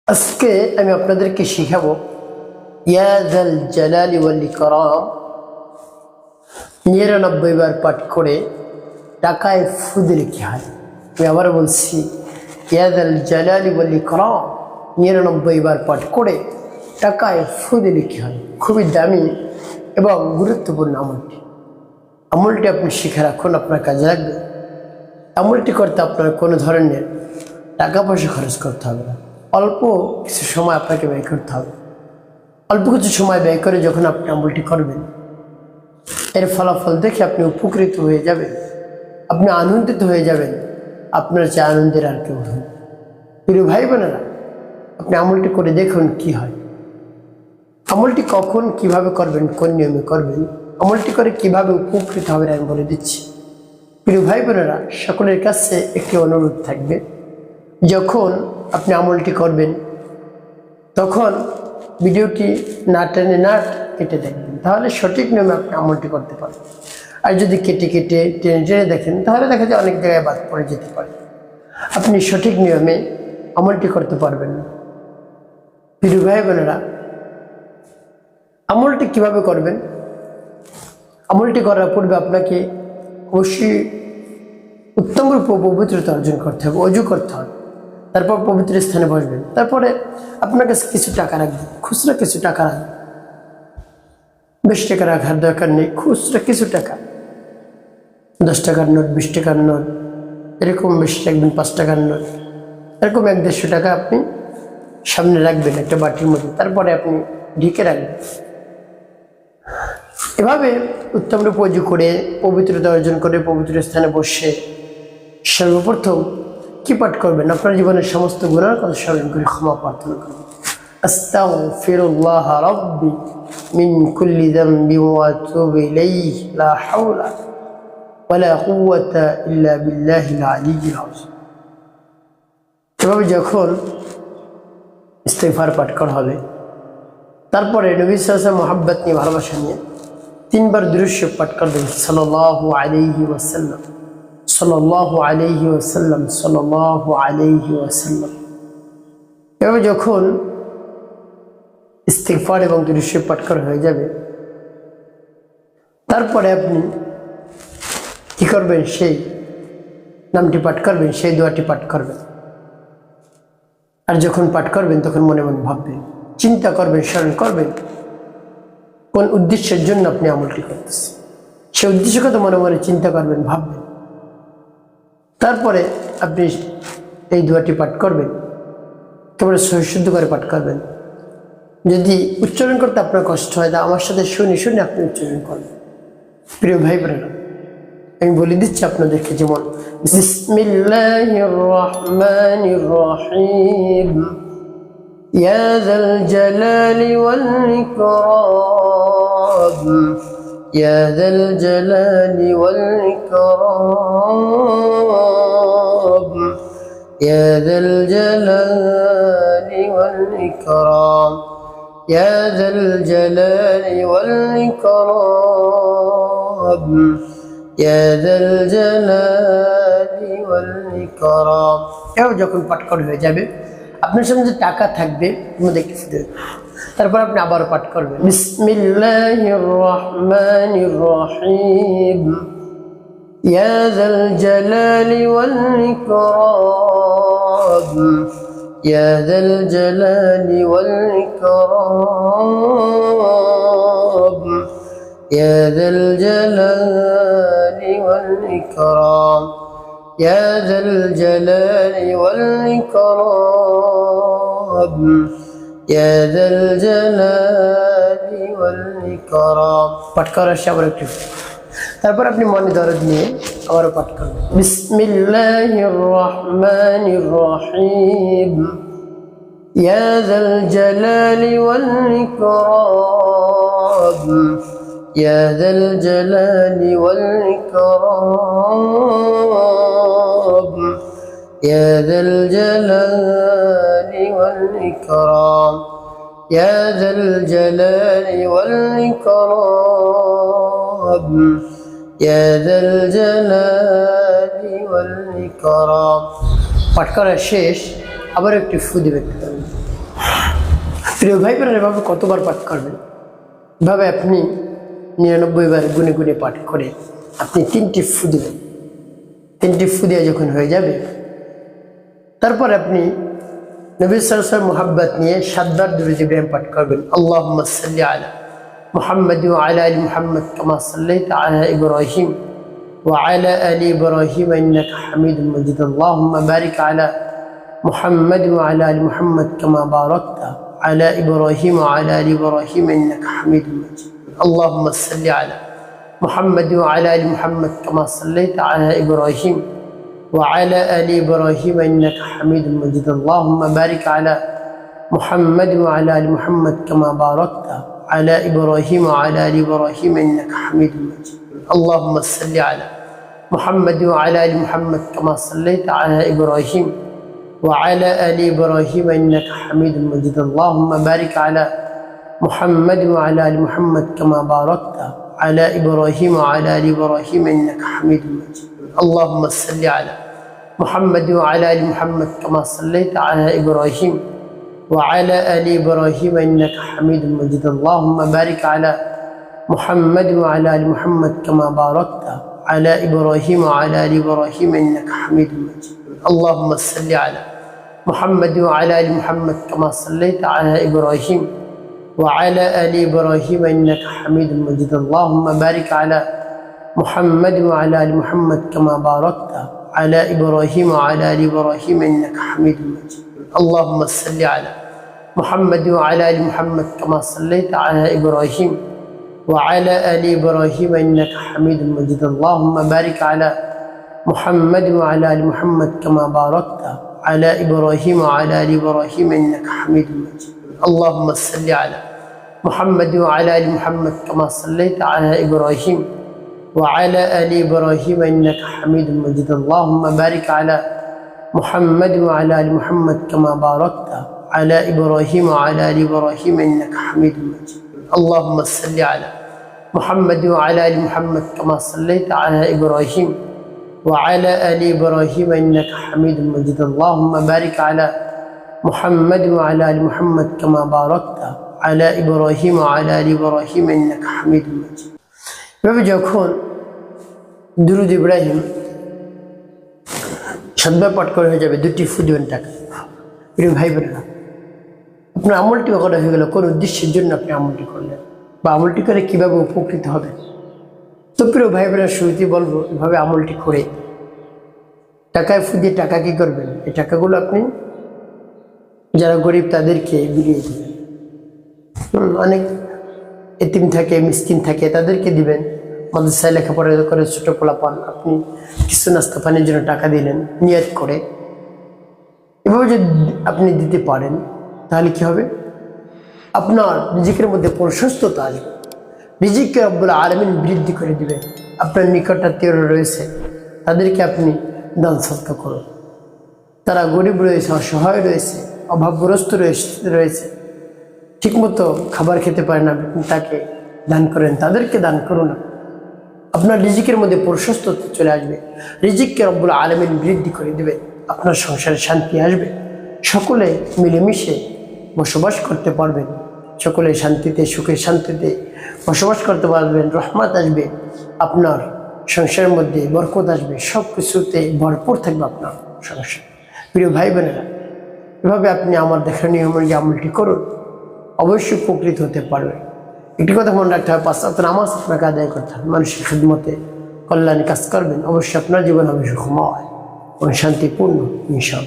আজকে আমি আপনাদেরকে শিখাবো ইয়া যাল জালালি ওয়াল ইকরাম 99 বার পাঠ করে টাকায় ফু দিলে কি হয়। আমি আবার বলছি, ইয়া যাল জালালি ওয়াল ইকরাম 99 বার পাঠ করে টাকায় ফু দিলে কি হয়। খুবই দামি এবং গুরুত্বপূর্ণ আমলটি আপনি শিখে রাখুন, আপনার কাজে লাগবে। আমলটি করতে আপনার কোনো ধরনের টাকা পয়সা খরচ করতে হবে না। অল্প কিছু সময় আপনাকে ব্যয় করতে হবে। অল্প কিছু সময় ব্যয় করে যখন আপনি আমলটি করবেন, এর ফলাফল দেখে আপনি উপকৃত হয়ে যাবেন, আপনি আনন্দিত হয়ে যাবেন। আপনার চেয়ে আনন্দের আর কেউ নেই। প্রিয় ভাই বোনেরা, আপনি আমলটি করে দেখুন কি হয়। আমলটি কখন কিভাবে করবেন, কোন নিয়মে করবেন, আমলটি করে কিভাবে উপকৃত হবেন আমি বলে দিচ্ছি। প্রিয় ভাই বোনেরা, সকলের কাছে একটি অনুরোধ থাকবে, যখন আপনি আমলটি করবেন তখন ভিডিওটি না টেনে না কেটে দেখবেন, তাহলে সঠিক নিয়মে আপনি আমলটি করতে পারেন। আর যদি কেটে কেটে টেনে টেনে দেখেন, তাহলে দেখা যায় অনেক জায়গায় বাদ পড়ে যেতে পারে, আপনি সঠিক নিয়মে আমলটি করতে পারবেন না। প্রিয় ভাই বোনেরা, আমলটি কিভাবে করবেন? আমলটি করার পূর্বে আপনাকে অবশ্যই উত্তম রূপে পবিত্রতা অর্জন করতে হবে, অজু করতে হবে, তারপর পবিত্র স্থানে বসবেন। তারপরে আপনার কাছে কিছু টাকা রাখবেন, খুচরা কিছু টাকা রাখবেন। 20 টাকা রাখার দরকার নেই, খুচরা কিছু টাকা, 10 টাকার নোট, 20 টাকার নোট, এরকম বেশি রাখবেন, 5 টাকার নোট, এরকম 100-150 টাকা আপনি সামনে রাখবেন একটা বাটির মধ্যে। তারপরে আপনি ঢেকে রাখবেন। এভাবে উত্তম রূপে অজু করে পবিত্রতা অর্জন করে পবিত্র স্থানে বসে সর্বপ্রথম কি পাঠ করবেন? আপনার জীবনের সমস্ত গুনার কথা স্মরণ করে ক্ষমা প্রার্থনা করবেন। আস্তাগফিরুল্লাহ রাব্বি মিন কুল্লি যামবি ওয়া আতুবু ইলাইহি লা হাওলা ওয়ালা কুওয়াতা ইল্লা বিল্লাহিল আলিয়্যিল আযীম। এভাবে যখন ইস্তিগফার পাঠ করা হবে, তারপরে নবী সাল্লাল্লাহু আলাইহি ওয়াসাল্লাম মহব্বত নিয়ে, ভালোবাসা নিয়ে 3 বার দুরূদ শরীফ পাঠ করবেন। সাল্লাল্লাহু আলাইহি ওয়াসাল্লাম, সাল্লাল্লাহু আলাইহি ওয়াসাল্লাম, সাল্লাল্লাহু আলাইহি ওয়াসাল্লাম। এভাবে যখন ইস্তিগফার এবং দুরূদ শরীফ পাঠ করা হয়ে যাবে, তারপরে আপনি কি করবেন? সেই নামটি পাঠ করবেন, সেই দোয়াটি পাঠ করবেন। আর যখন পাঠ করবেন তখন মনে মনে ভাববেন, চিন্তা করবেন, স্মরণ করবেন কোন উদ্দেশ্যের জন্য আপনি আমলটি করতেছেন। সেই উদ্দেশ্য কথা মনে মনে চিন্তা করবেন, ভাববেন। তারপরে আপনি এই দোয়াটি পাঠ করবেন, একেবারে সহিশুদ্ধ করে পাঠ করবেন। যদি উচ্চারণ করতে আপনার কষ্ট হয়, তা আমার সাথে শুনে শুনে আপনি উচ্চারণ করবেন। প্রিয় ভাই বোনেরা, আমি বলে দিচ্ছি আপনাদেরকে, যেমন বিসমিল্লাহির রহমানির রহিম, ইয়া যাল জালালি ওয়াল ইকরাম, ইয়া যাল জালালি ওয়াল ইকরাম, ইয়া যাল জালালি ওয়াল ইকরাম, ইয়া যাল জালালি ওয়াল ইকরাম, ইয়া যাল জালালি ওয়াল ইকরাম। এও যখন পাঠ করা হয়ে যাবে, আপনার সামনে যে টাকা থাকবে দেখতে দেবেন। তারপর আপনি আবারও পাঠ করবেন, বিসমিল্লাহির রহমানির রহিম, ইয়া যাল জালালি ওয়াল ইকরাম, ইয়া যাল জালালি ওয়াল ইকরাম, ইয়া যাল জালালি ওয়াল ইকরাম, ইয়া যাল জালালি ওয়াল ইকরাম, ইয়া যাল জালালি ওয়াল ইকরাম। পাঠ করার শেষে আবার একটু, তারপর আপনি মনে দরদ নিয়ে আবারও পাঠ করবেন, বিসমিল্লাহির রহমানির রহিম, ইয়া যাল জালালি ওয়াল ইকরাম, ইয়া যাল জালালি ওয়াল ইকরাম, ইয়া যাল জালালি ওয়াল ইকরাম, ইয়া যাল জালালি ওয়াল ইকরাম, ইয়া যাল জালালি ওয়াল ইকরাম। পাঠ করা শেষ, আবার একটি ফু দিবেন। প্রিয় ভাই বোনেরা, এভাবে কতবার পাঠ করবেন? এভাবে আপনি 99 বার গুনে গুনে পাঠ করে আপনি 3টি ফু দিবেন। 3টি ফু দিয়ে যখন হয়ে যাবে, তারপর আপনি নবী সাল্লাল্লাহু আলাইহি ওয়াসাল্লাম মুহাব্বত নিয়ে 7 বার দুরূদ ইব্রাহিম পাঠ করবেন। আল্লাহুম্মা সাল্লি আলা মুহাম্মাদ ওয়া আলা আলি মুহাম্মাদ কামা সাল্লাইতা আলা ইব্রাহিম ওয়া আলা আলি ইব্রাহিম ইন্নাকা হামিদুম মাজিদ। আল্লাহুম্মা বারিক আলা মুহাম্মাদ ওয়া আলা আলি মুহাম্মাদ কামা বারাকতা আলা ইব্রাহিম ওয়া আলা আলি ইব্রাহিম ইন্নাকা হামিদুম মাজিদ। আল্লাহুম্মা সাল্লি আলা মুহাম্মাদ ওয়া আলা আলি মুহাম্মাদ কামা সাল্লাইতা আলা ইব্রাহিম وعلى آل إبراهيم إنك حميد مجيد. اللهم بارك على محمد وعلى آل محمد كما باركت على إبراهيم وعلى آل إبراهيم إنك حميد مجيد. اللهم صل على محمد وعلى آل محمد كما صليت على إبراهيم وعلى آل إبراهيم إنك حميد مجيد. اللهم بارك على محمد وعلى آل محمد كما باركت على إبراهيم وعلى آل إبراهيم إنك حميد مجيد. اللهم صل على محمد وعلى آل محمد كما صليت على إبراهيم وعلى آل إبراهيم إنك حميد مجيد. اللهم بارك على محمد وعلى آل محمد كما باركت على إبراهيم وعلى آل إبراهيم إنك حميد مجيد. اللهم صل على محمد وعلى آل محمد كما صليت على إبراهيم وعلى آل إبراهيم إنك حميد مجيد. اللهم بارك على محمد وعلى آل محمد كما باركت على إبراهيم وعلى آل إبراهيم إنك حميد مجيد. اللهم صل على محمد وعلى آل محمد كما صليت على إبراهيم وعلى آل إبراهيم إنك حميد مجيد. اللهم بارك على محمد وعلى آل محمد كما باركت على إبراهيم وعلى آل إبراهيم إنك حميد مجيد. اللهم صل على محمد وعلى آل محمد كما صليت على إبراهيم وعلى آل إبراهيم إنك حميد مجيد. اللهم بارك على محمد وعلى آل محمد كما باركت على إبراهيم وعلى آل إبراهيم إنك حميد مجيد. اللهم صل على محمد وعلى آل محمد كما صليت على إبراهيم وعلى آل إبراهيم إنك حميد مجيد. اللهم بارك على محمد وعلى آل محمد كما باركت على إبراهيم وعلى آل إبراهيم إنك حميد مجيد. এভাবে যখন দুরূদ ইব্রাহিম 7 বার পাঠ করা হয়ে যাবে, 2টি ফু দিবেন টাকা। প্রিয় ভাই বোনেরা, আপনার আমলটি করা হয়ে গেল, কোন উদ্দেশ্যের জন্য আপনি আমলটি করলেন বা আমলটি করে কীভাবে উপকৃত হবে। তো প্রিয় ভাই বোনেরা, শুরুতেই বলবো, এভাবে আমলটি করে টাকায় ফু দিয়ে টাকা কী করবেন, এই টাকাগুলো আপনি যারা গরিব তাদেরকে বিলিয়ে দেবেন। অনেক এতিম থাকে, মিসকিন থাকে, তাদেরকে দিবেন। মাদ্রাসায় লেখাপড়া করে ছোটো পোলাপান, আপনি কিছু নাস্তা পানির জন্য টাকা দিলেন নিয়ত করে। এভাবে যদি আপনি দিতে পারেন তাহলে কি হবে, আপনার রিজিকের মধ্যে প্রশস্ততা আসবে, রিজিককে রব্বুল আলামিন বৃদ্ধি করে দিবেন। আপনার নিকটাত্মীয়রা রয়েছে, তাদেরকে আপনি দান সদকা করুন। তারা গরিব রয়েছে, অসহায় রয়েছে, অভাবগ্রস্ত রয়েছে, ঠিকমতো খাবার খেতে পারে না, তাকে দান করেন, তাদেরকে দান করুন। আপনার রিজিকের মধ্যে প্রশস্ততা চলে আসবে, রিজিককে রব্বুল আলামিন বৃদ্ধি করে দেবে, আপনার সংসারে শান্তি আসবে, সকলে মিলেমিশে বসবাস করতে পারবেন, সকলে শান্তিতে সুখে শান্তিতে বসবাস করতে পারবেন, রহমত আসবে, আপনার সংসারের মধ্যে বরকত আসবে, সব কিছুতে ভরপুর থাকবে আপনার সংসার। প্রিয় ভাই বোনেরা, এভাবে আপনি আমার দেখা নিয়ম অনুযায়ী আমলটি করুন, অবশ্যই উপকৃত হতে পারবেন। একটি কথা মনে রাখতে হবে, 5 ওয়াক্ত নামাজ আপনাকে আদায় করতে হবে, মানুষের খিদমতে কল্যাণে কাজ করবেন, অবশ্যই আপনার জীবন হবে সুখময় ও শান্তিপূর্ণ ইনশাআল্লাহ।